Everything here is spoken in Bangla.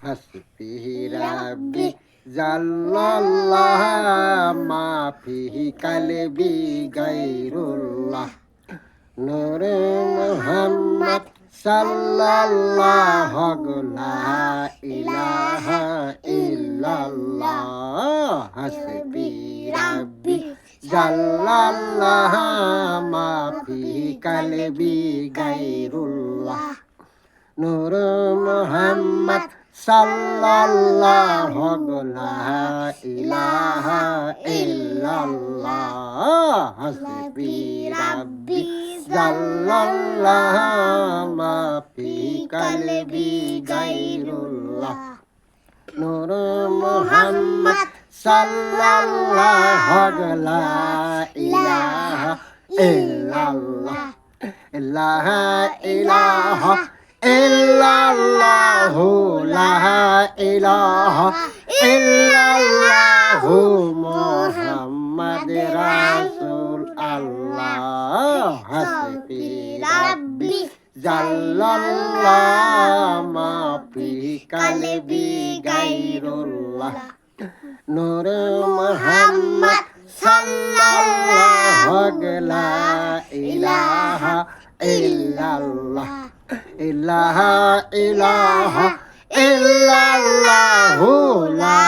হাসবি রাব্বি জাল্লাল্লাহ মা ফিহি কালবি গায়রুল্লাহ নূরে মুহাম্মদ সাল্লাল্লাহু লা ইলাহা ইল্লাল্লাহ হাসবি রাব্বি জাল্লাল্লাহ মা ফিহি কালবি গায়রুল্লাহ নূর মুহাম্মদ সাল্লাল্লাহু লা ইলাহা ইল্লাল্লাহ হাসবি রাব্বি জাল্লাল্লাহ মা ফি কলবি গায়রুল্লাহ নূর মুহাম্মদ সাল্লাল্লাহু লা ইলাহা ইল্লাল্লাহ লা ইলাহা ইল্লাল্লাহু লা ইলাহা ইল্লাল্লাহু মুহাম্মাদ রাসূল আল্লাহ হাসবি রাব্বি জাল্লাল্লাহ মা ফি কলবি গায়রুল্লাহ নূর মুহাম্মদ সাল্লাল্লাহু লা ইলাহা ইল্লাল্লাহ ইলাহা ইলাহা ইল্লাল্লাহু লা